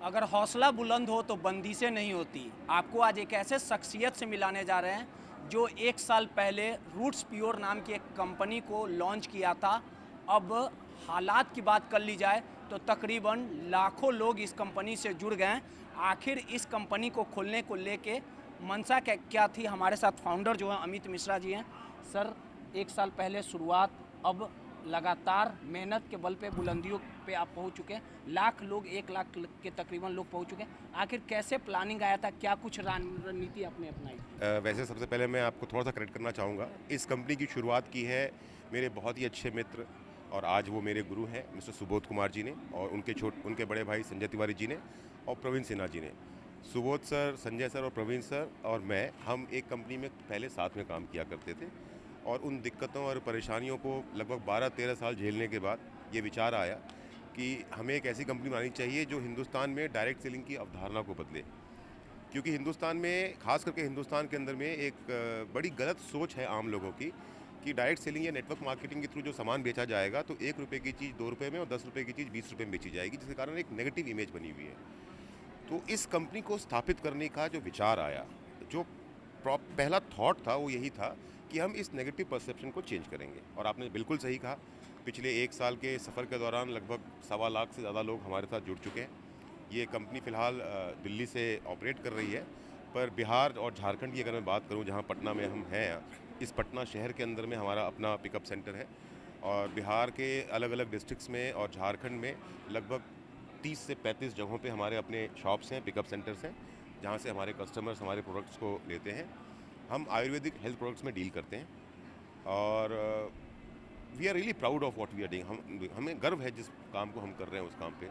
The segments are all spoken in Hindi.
अगर हौसला बुलंद हो तो बंदिशें नहीं होती। आपको आज एक ऐसे शख्सियत से मिलाने जा रहे हैं जो 1 साल पहले रूट्स प्योर नाम की एक कंपनी को लॉन्च किया था। अब हालात की बात कर ली जाए तो तकरीबन लाखों लोग इस कंपनी से जुड़ गए हैं। आखिर इस कंपनी को खोलने को लेके मंशा क्या थी? हमारे साथ फाउंडर जो है अमित मिश्रा जी हैं। सर, 1 साल पहले शुरुआत, अब लगातार मेहनत के बल पे बुलंदियों पे आप पहुंच चुके हैं। लाख लोग, 1 लाख के तकरीबन लोग पहुंच चुके हैं। आखिर कैसे प्लानिंग आया था? क्या कुछ रणनीति आपने अपनाई? वैसे सबसे पहले मैं आपको थोड़ा सा क्रेडिट करना चाहूँगा। इस कंपनी की शुरुआत की है मेरे बहुत ही अच्छे मित्र और आज वो मेरे गुरु हैं मिस्टर सुबोध कुमार जी ने, और उनके बड़े भाई संजय तिवारी जी ने और प्रवीण सिन्हा जी ने। सुबोध सर, संजय सर और प्रवीण सर और मैं, हम एक कंपनी में पहले साथ में काम किया करते थे, और उन दिक्कतों और परेशानियों को लगभग 12-13 साल झेलने के बाद ये विचार आया कि हमें एक ऐसी कंपनी बनानी चाहिए जो हिंदुस्तान में डायरेक्ट सेलिंग की अवधारणा को बदले। क्योंकि हिंदुस्तान में, खास करके हिंदुस्तान के अंदर में, एक बड़ी गलत सोच है आम लोगों की कि डायरेक्ट सेलिंग या नेटवर्क मार्केटिंग के थ्रू जो सामान बेचा जाएगा तो 1 रुपये की चीज़ 2 रुपये में और 10 रुपये की चीज़ 20 रुपये में बेची जाएगी, जिसके कारण एक नेगेटिव इमेज बनी हुई है। तो इस कंपनी को स्थापित करने का जो विचार आया, जो पहला थॉट था वो यही था कि हम इस नेगेटिव परसेप्शन को चेंज करेंगे। और आपने बिल्कुल सही कहा, पिछले 1 साल के सफ़र के दौरान लगभग 1.25 लाख से ज़्यादा लोग हमारे साथ जुड़ चुके हैं। ये कंपनी फ़िलहाल दिल्ली से ऑपरेट कर रही है, पर बिहार और झारखंड की अगर मैं बात करूं, जहां पटना में हम हैं, इस पटना शहर के अंदर में हमारा अपना पिकअप सेंटर है, और बिहार के अलग अलग डिस्ट्रिक्ट्स में और झारखंड में लगभग 30 से 35 जगहों पे हमारे अपने शॉप्स हैं, पिकअप सेंटर्स हैं, जहां से हमारे कस्टमर्स हमारे प्रोडक्ट्स को लेते हैं। हम आयुर्वेदिक हेल्थ प्रोडक्ट्स में डील करते हैं, और we are really proud of what we are doing. हमें गर्व है जिस काम को हम कर रहे हैं उस काम पे,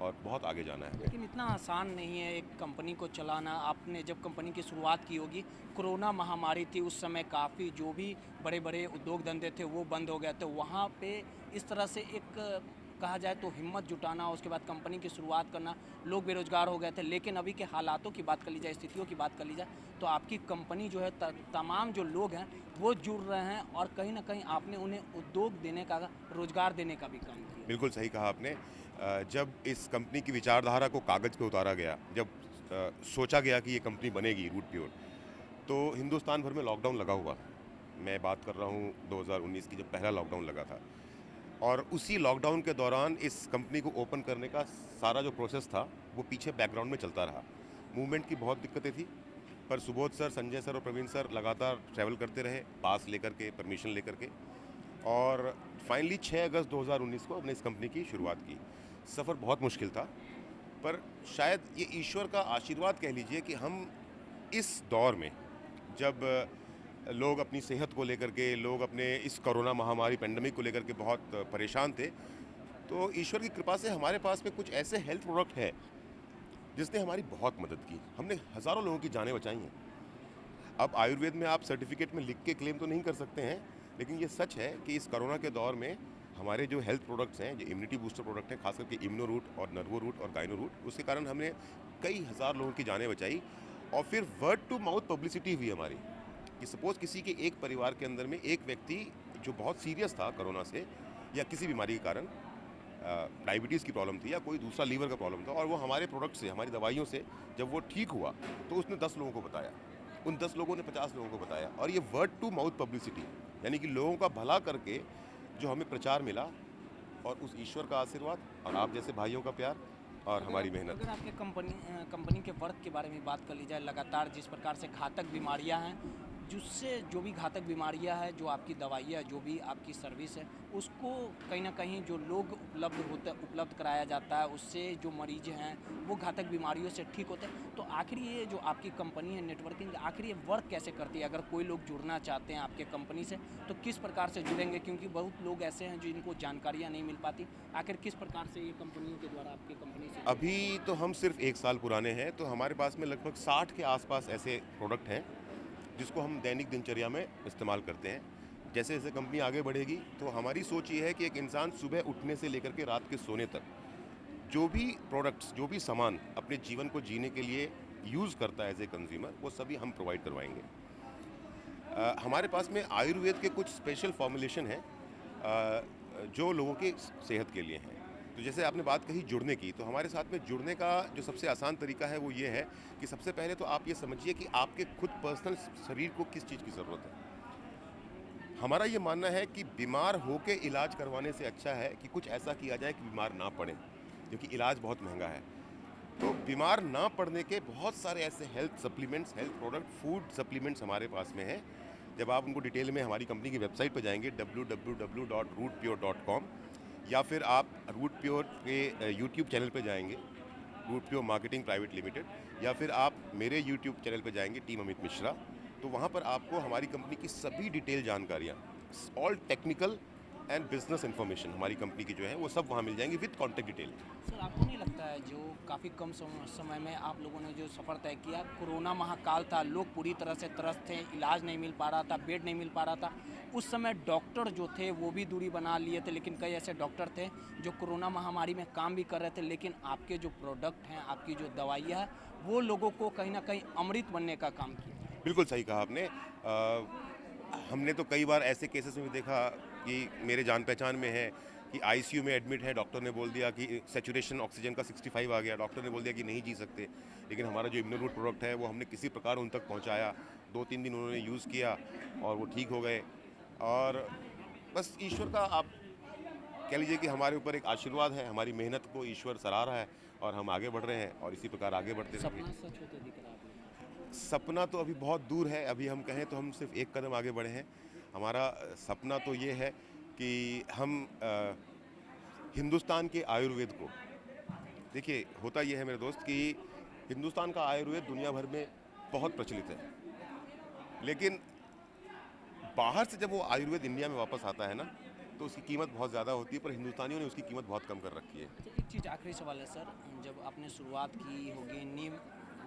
और बहुत आगे जाना है। लेकिन इतना आसान नहीं है एक कंपनी को चलाना। आपने जब कंपनी की शुरुआत की होगी, कोरोना महामारी थी उस समय, काफ़ी जो भी बड़े बड़े उद्योग धंधे थे वो बंद हो गए थे। वहाँ पे इस तरह से एक, कहा जाए तो हिम्मत जुटाना, उसके बाद कंपनी की शुरुआत करना, लोग बेरोजगार हो गए थे। लेकिन अभी के हालातों की बात कर ली जाए, स्थितियों की बात कर ली जाए, तो आपकी कंपनी जो है तमाम जो लोग हैं वो जुड़ रहे हैं, और कहीं ना कहीं आपने उन्हें उद्योग देने का, रोजगार देने का भी काम किया। बिल्कुल सही कहा आपने। जब इस कंपनी की विचारधारा को कागज़ पे उतारा गया, जब सोचा गया कि ये कंपनी बनेगी रूट प्योर, तो हिंदुस्तान भर में लॉकडाउन लगा हुआ। मैं बात कर रहा हूँ 2019 की, जब पहला लॉकडाउन लगा था, और उसी लॉकडाउन के दौरान इस कंपनी को ओपन करने का सारा जो प्रोसेस था वो पीछे बैकग्राउंड में चलता रहा। मूवमेंट की बहुत दिक्कतें थी, पर सुबोध सर, संजय सर और प्रवीण सर लगातार ट्रैवल करते रहे, पास लेकर के, परमिशन लेकर के, और फाइनली 6 अगस्त 2019 को हमने इस कंपनी की शुरुआत की। सफ़र बहुत मुश्किल था, पर शायद ये ईश्वर का आशीर्वाद कह लीजिए कि हम इस दौर में, जब लोग अपनी सेहत को लेकर के, लोग अपने इस कोरोना महामारी पेंडेमिक को लेकर के बहुत परेशान थे, तो ईश्वर की कृपा से हमारे पास में कुछ ऐसे हेल्थ प्रोडक्ट है जिसने हमारी बहुत मदद की। हमने हज़ारों लोगों की जानें बचाई हैं। अब आयुर्वेद में आप सर्टिफिकेट में लिख के क्लेम तो नहीं कर सकते हैं, लेकिन ये सच है कि इस कोरोना के दौर में हमारे जो हेल्थ प्रोडक्ट्स हैं, जो इम्यूनिटी बूस्टर प्रोडक्ट हैं, खास करके इम्यूनो रूट और नर्वो रूट और गाइनो रूट, उसके कारण हमने कई हज़ार लोगों की जानें बचाई। और फिर वर्ड टू माउथ पब्लिसिटी हुई हमारी, कि सपोज़ किसी के एक परिवार के अंदर में एक व्यक्ति जो बहुत सीरियस था कोरोना से, या किसी बीमारी के कारण, डायबिटीज़ की प्रॉब्लम थी या कोई दूसरा लीवर का प्रॉब्लम था, और वो हमारे प्रोडक्ट से, हमारी दवाइयों से जब वो ठीक हुआ, तो उसने 10 लोगों को बताया, उन 10 लोगों ने 50 लोगों को बताया, और ये वर्ड टू माउथ पब्लिसिटी, यानी कि लोगों का भला करके जो हमें प्रचार मिला, और उस ईश्वर का आशीर्वाद और आप जैसे भाइयों का प्यार और हमारी मेहनत। अगर आपके कंपनी के वर्क के बारे में बात कर ली जाए, लगातार जिस प्रकार से घातक बीमारियां हैं, जिससे जो भी घातक बीमारियां हैं, जो आपकी दवाइयाँ, जो भी आपकी सर्विस है, उसको कहीं ना कहीं जो लोग उपलब्ध कराया जाता है, उससे जो मरीज हैं वो घातक बीमारियों से ठीक होते हैं। तो आखिर ये जो आपकी कंपनी है नेटवर्किंग, आखिर ये वर्क कैसे करती है? अगर कोई लोग जुड़ना चाहते हैं आपके कंपनी से, तो किस प्रकार से जुड़ेंगे? क्योंकि बहुत लोग ऐसे हैं जिनको जानकारियाँ नहीं मिल पाती। आखिर किस प्रकार से ये कंपनी के द्वारा आपकी कंपनी से? अभी तो हम सिर्फ 1 साल पुराने हैं, तो हमारे पास में लगभग 60 के आसपास ऐसे प्रोडक्ट हैं जिसको हम दैनिक दिनचर्या में इस्तेमाल करते हैं। जैसे जैसे कंपनी आगे बढ़ेगी, तो हमारी सोच ये है कि एक इंसान सुबह उठने से लेकर के रात के सोने तक जो भी प्रोडक्ट्स, जो भी सामान अपने जीवन को जीने के लिए यूज़ करता है एज ए कंज्यूमर, वो सभी हम प्रोवाइड करवाएंगे। हमारे पास में आयुर्वेद के कुछ स्पेशल फॉर्मुलेशन हैं जो लोगों की सेहत के लिए हैं। तो जैसे आपने बात कही जुड़ने की, तो हमारे साथ में जुड़ने का जो सबसे आसान तरीका है वो ये है कि सबसे पहले तो आप ये समझिए कि आपके खुद पर्सनल शरीर को किस चीज़ की ज़रूरत है। हमारा ये मानना है कि बीमार होके इलाज करवाने से अच्छा है कि कुछ ऐसा किया जाए कि बीमार ना पड़े, क्योंकि इलाज बहुत महंगा है। तो बीमार ना पड़ने के बहुत सारे ऐसे health supplements, health product, food supplements हमारे पास में हैं। जब आप उनको डिटेल में हमारी कंपनी की वेबसाइट पर जाएंगे www.rootpure.com, या फिर आप रूट प्योर के यूट्यूब चैनल पे जाएंगे, Root Pure marketing private limited, या फिर आप मेरे यूट्यूब चैनल पे जाएंगे टीम अमित मिश्रा, तो वहाँ पर आपको हमारी कंपनी की सभी डिटेल जानकारियाँ, all technical and business information हमारी कंपनी की जो है वो सब वहाँ मिल जाएंगी विद कॉन्टैक्ट डिटेल। सर, आपको नहीं लगता है जो काफ़ी कम समय में आप लोगों ने जो सफ़र तय किया, कोरोना महाकाल था, लोग पूरी तरह से त्रस्त थे, इलाज नहीं मिल पा रहा था, बेड नहीं मिल पा रहा था, उस समय डॉक्टर जो थे वो भी दूरी बना लिए थे, लेकिन कई ऐसे डॉक्टर थे जो कोरोना महामारी में काम भी कर रहे थे, लेकिन आपके जो प्रोडक्ट हैं, आपकी जो दवाइयाँ हैं, वो लोगों को कहीं ना कहीं अमृत बनने का काम किया। बिल्कुल सही कहा आपने। हमने तो कई बार ऐसे केसेस में भी देखा कि मेरे जान पहचान में है कि आईसीयू में एडमिट है, डॉक्टर ने बोल दिया कि सैचुरेशन ऑक्सीजन का 65 आ गया, डॉक्टर ने बोल दिया कि नहीं जी सकते, लेकिन हमारा जो इम्यूनोरूट प्रोडक्ट है वो हमने किसी प्रकार उन तक पहुंचाया, 2-3 दिन उन्होंने यूज़ किया और वो ठीक हो गए। और बस ईश्वर का आप कह लीजिए कि हमारे ऊपर एक आशीर्वाद है, हमारी मेहनत को ईश्वर सराह रहा है और हम आगे बढ़ रहे हैं और इसी प्रकार आगे बढ़ते रहेंगे। सपना सच होते दिख रहा है आप लोगों को। सपना तो अभी बहुत दूर है, अभी हम कहें तो हम सिर्फ एक कदम आगे बढ़े हैं। हमारा सपना तो ये है कि हम हिंदुस्तान के आयुर्वेद को, देखिए होता ये है मेरे दोस्त कि हिंदुस्तान का आयुर्वेद दुनिया भर में बहुत प्रचलित है, लेकिन बाहर से जब वो आयुर्वेद इंडिया में वापस आता है ना, तो उसकी कीमत बहुत ज़्यादा होती है, पर हिंदुस्तानियों ने उसकी कीमत बहुत कम कर रखी है। अच्छा, एक चीज़ आखिरी सवाल है सर, जब आपने शुरुआत की होगी, नींव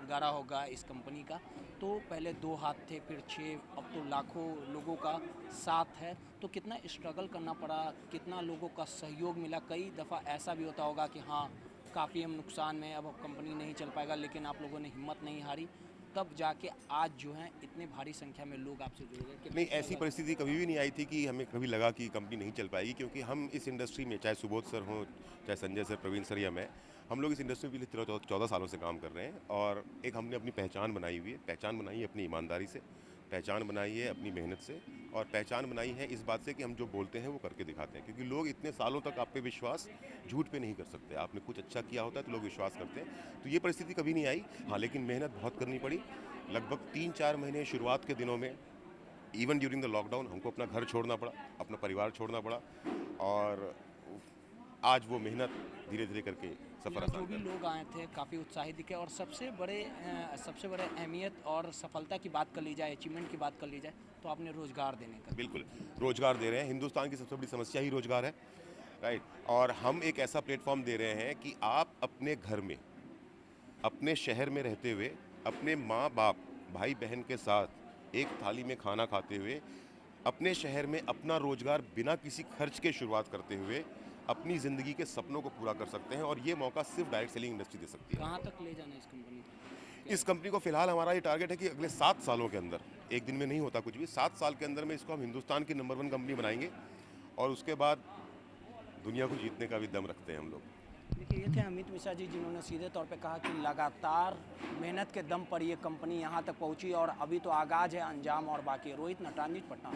गाड़ा होगा इस कंपनी का, तो पहले 2 हाथ थे, फिर 6, अब तो लाखों लोगों का साथ है, तो कितना स्ट्रगल करना पड़ा, कितना लोगों का सहयोग मिला? कई दफ़ा ऐसा भी होता होगा कि हाँ, काफ़ी हम नुकसान में, अब कंपनी नहीं चल पाएगा, लेकिन आप लोगों ने हिम्मत नहीं हारी, तब जाके आज जो है इतने भारी संख्या में लोग आपसे जुड़ गए। नहीं, ऐसी परिस्थिति कभी भी नहीं आई थी कि हमें कभी लगा कि कंपनी नहीं चल पाएगी, क्योंकि हम इस इंडस्ट्री में, चाहे सुबोध सर हों, चाहे संजय सर, प्रवीण सर या मैं, हम लोग इस इंडस्ट्री में पिछले 14 सालों से काम कर रहे हैं और एक हमने अपनी पहचान बनाई हुई है। पहचान बनाई है अपनी ईमानदारी से, पहचान बनाई है अपनी मेहनत से, और पहचान बनाई है इस बात से कि हम जो बोलते हैं वो करके दिखाते हैं, क्योंकि लोग इतने सालों तक आप पे विश्वास झूठ पे नहीं कर सकते। आपने कुछ अच्छा किया होता है तो लोग विश्वास करते हैं, तो ये परिस्थिति कभी नहीं आई। हाँ, लेकिन मेहनत बहुत करनी पड़ी। लगभग 3-4 महीने शुरुआत के दिनों में, इवन ड्यूरिंग द लॉकडाउन, हमको अपना घर छोड़ना पड़ा, अपना परिवार छोड़ना पड़ा, और आज वो मेहनत धीरे धीरे करके सफ़र जो आसान भी कर। लोग आए थे काफ़ी उत्साहित दिखे, और सबसे बड़े अहमियत और सफलता की बात कर ली जाए, अचीवमेंट की बात कर ली जाए, तो आपने रोज़गार देने का। बिल्कुल, रोज़गार दे रहे हैं। हिंदुस्तान की सबसे बड़ी समस्या ही रोज़गार है, राइट? और हम एक ऐसा प्लेटफॉर्म दे रहे हैं कि आप अपने घर में, अपने शहर में रहते हुए, अपने माँ बाप, भाई बहन के साथ एक थाली में खाना खाते हुए, अपने शहर में अपना रोज़गार बिना किसी खर्च के शुरुआत करते हुए अपनी ज़िंदगी के सपनों को पूरा कर सकते हैं, और ये मौका सिर्फ डायरेक्ट सेलिंग इंडस्ट्री दे सकती है। कहाँ तक ले जाना है इस कंपनी को? इस कंपनी को फिलहाल हमारा ये टारगेट है कि अगले 7 सालों के अंदर, एक दिन में नहीं होता कुछ भी, 7 साल के अंदर में इसको हम हिंदुस्तान की नंबर 1 कंपनी बनाएंगे, और उसके बाद दुनिया को जीतने का भी दम रखते हैं हम लोग। देखिए, ये थे अमित मिश्रा जी, जिन्होंने सीधे तौर पे कहा कि लगातार मेहनत के दम पर ये कंपनी यहाँ तक पहुँची और अभी तो आगाज़ है, अंजाम और बाकी है। रोहित नटरानी, पटना।